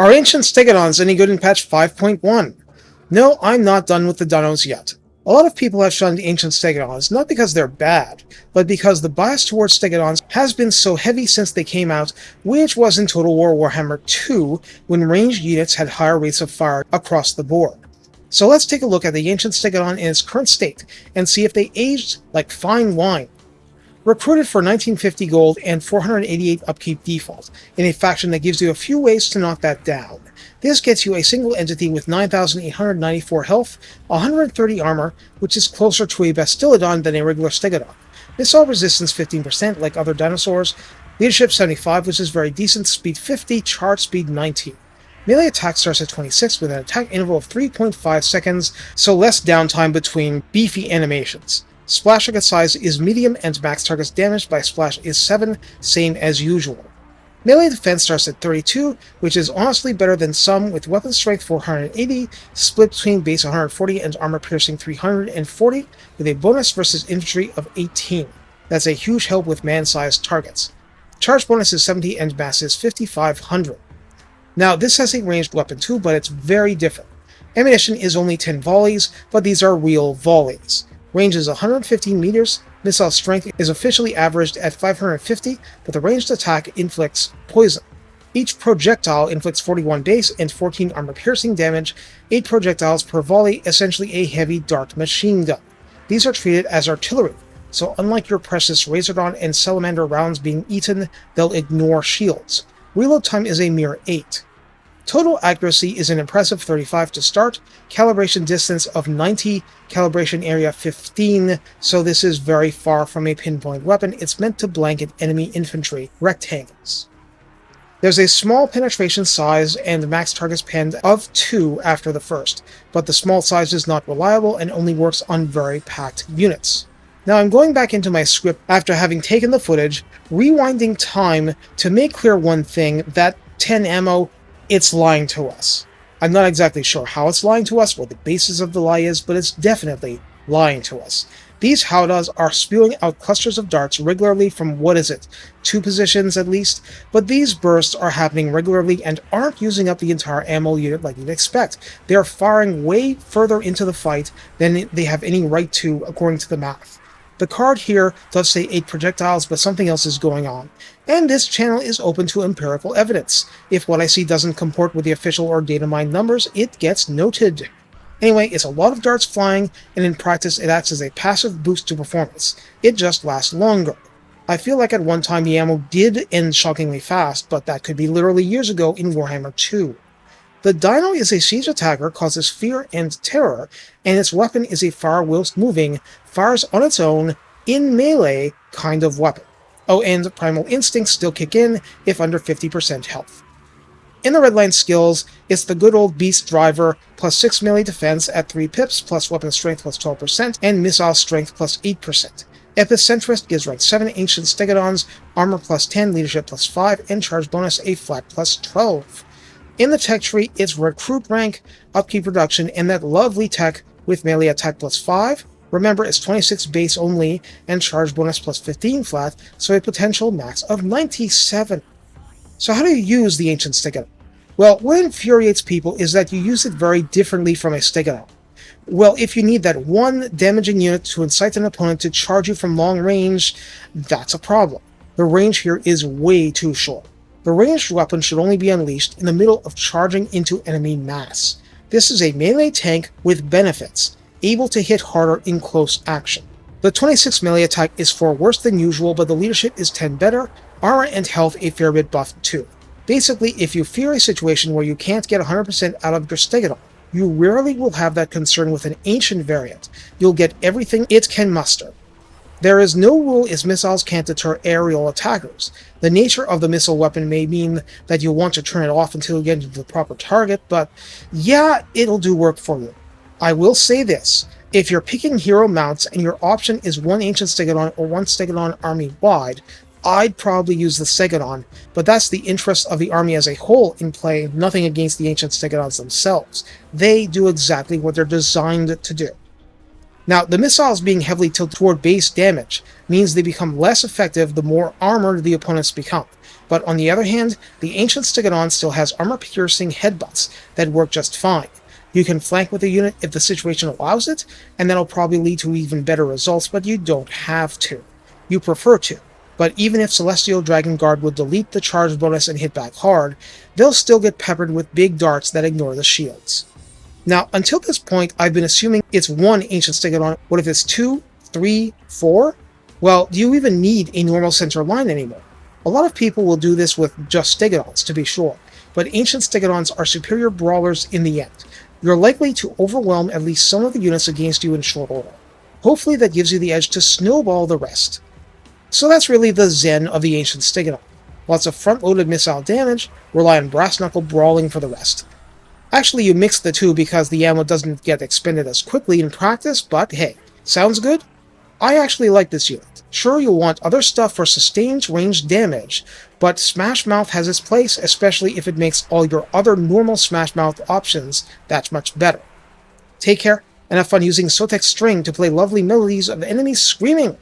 Are ancient Stegadons any good in patch 5.1? No, I'm not done with the Dinos yet. A lot of people have shunned ancient Stegadons, not because they're bad, but because the bias towards Stegadons has been so heavy since they came out, which was in Total War Warhammer 2, when ranged units had higher rates of fire across the board. So let's take a look at the ancient Stegadon in its current state, and see if they aged like fine wine. Recruited for 1950 gold and 488 upkeep default, in a faction that gives you a few ways to knock that down. This gets you a single entity with 9,894 health, 130 armor, which is closer to a Bastillodon than a regular Stegadon. Missile resistance 15% like other dinosaurs, leadership 75, which is very decent, speed 50, charge speed 19. Melee attack starts at 26 with an attack interval of 3.5 seconds, so less downtime between beefy animations. Splash target size is medium and max target damage by splash is 7, same as usual. Melee defense starts at 32, which is honestly better than some, with weapon strength 480, split between base 140 and armor piercing 340, with a bonus versus infantry of 18. That's a huge help with man-sized targets. Charge bonus is 70 and mass is 5500. Now this has a ranged weapon too, but it's very different. Ammunition is only 10 volleys, but these are real volleys. Range is 115 meters, missile strength is officially averaged at 550, but the ranged attack inflicts poison. Each projectile inflicts 41 base and 14 armor-piercing damage, 8 projectiles per volley, essentially a heavy dart machine gun. These are treated as artillery, so unlike your precious Razordon and Salamander rounds being eaten, they'll ignore shields. Reload time is a mere 8. Total accuracy is an impressive 35 to start, calibration distance of 90, calibration area 15, so this is very far from a pinpoint weapon. It's meant to blanket enemy infantry rectangles. There's a small penetration size and max targets penned of 2 after the first, but the small size is not reliable and only works on very packed units. Now I'm going back into my script after having taken the footage, rewinding time to make clear one thing, that 10 ammo, it's lying to us. I'm not exactly sure how it's lying to us, what the basis of the lie is, but it's definitely lying to us. These Howdahs are spewing out clusters of darts regularly from, 2 positions at least, but these bursts are happening regularly and aren't using up the entire ammo unit like you'd expect. They are firing way further into the fight than they have any right to, according to the math. The card here does say 8 projectiles, but something else is going on. And this channel is open to empirical evidence. If what I see doesn't comport with the official or data mined numbers, it gets noted. Anyway, it's a lot of darts flying, and in practice it acts as a passive boost to performance. It just lasts longer. I feel like at one time the ammo did end shockingly fast, but that could be literally years ago in Warhammer 2. The Dino is a siege attacker, causes fear and terror, and its weapon is a fire whilst moving, fires on its own, in melee kind of weapon. Oh, and primal instincts still kick in if under 50% health. In the redline skills, it's the good old beast driver, plus 6 melee defense at 3 pips, plus weapon strength plus 12%, and missile strength plus 8%. Epicentrist gives rank 7 ancient Stegadons, armor plus 10, leadership plus 5, and charge bonus a flat plus 12. In the tech tree, it's recruit rank, upkeep reduction, and that lovely tech with melee attack plus 5. Remember, it's 26 base only, and charge bonus plus 15 flat, so a potential max of 97. So how do you use the ancient Stegadon? Well, what infuriates people is that you use it very differently from a Stegadon. Well, if you need that one damaging unit to incite an opponent to charge you from long range, that's a problem. The range here is way too short. The ranged weapon should only be unleashed in the middle of charging into enemy mass. This is a melee tank with benefits, able to hit harder in close action. The 26 melee attack is 4 worse than usual, but the leadership is 10 better, armor and health a fair bit buffed too. Basically, if you fear a situation where you can't get 100% out of your Stegadon, you rarely will have that concern with an ancient variant. You'll get everything it can muster. There is no rule as missiles can't deter aerial attackers. The nature of the missile weapon may mean that you'll want to turn it off until you get into the proper target, but yeah, it'll do work for you. I will say this, if you're picking hero mounts and your option is one ancient Stegadon or one Stegadon army wide, I'd probably use the Stegadon, but that's the interest of the army as a whole in play, nothing against the ancient Stegadons themselves. They do exactly what they're designed to do. Now, the missiles being heavily tilted toward base damage means they become less effective the more armored the opponents become. But on the other hand, the Ancient Stegadon still has armor-piercing headbutts that work just fine. You can flank with a unit if the situation allows it, and that'll probably lead to even better results, but you don't have to. You prefer to. But even if Celestial Dragon Guard would delete the charge bonus and hit back hard, they'll still get peppered with big darts that ignore the shields. Now, until this point, I've been assuming it's one Ancient Stegadon. What if it's 2, 3, 4? Well, do you even need a normal center line anymore? A lot of people will do this with just Stegadons, to be sure, but Ancient Stegadons are superior brawlers in the end. You're likely to overwhelm at least some of the units against you in short order. Hopefully that gives you the edge to snowball the rest. So that's really the zen of the Ancient Stegadon. Lots of front-loaded missile damage, rely on brass-knuckle brawling for the rest. Actually, you mix the two because the ammo doesn't get expended as quickly in practice, but hey, sounds good? I actually like this unit. Sure, you'll want other stuff for sustained ranged damage, but Smash Mouth has its place, especially if it makes all your other normal Smash Mouth options that much better. Take care, and have fun using Sotek's string to play lovely melodies of enemies screaming!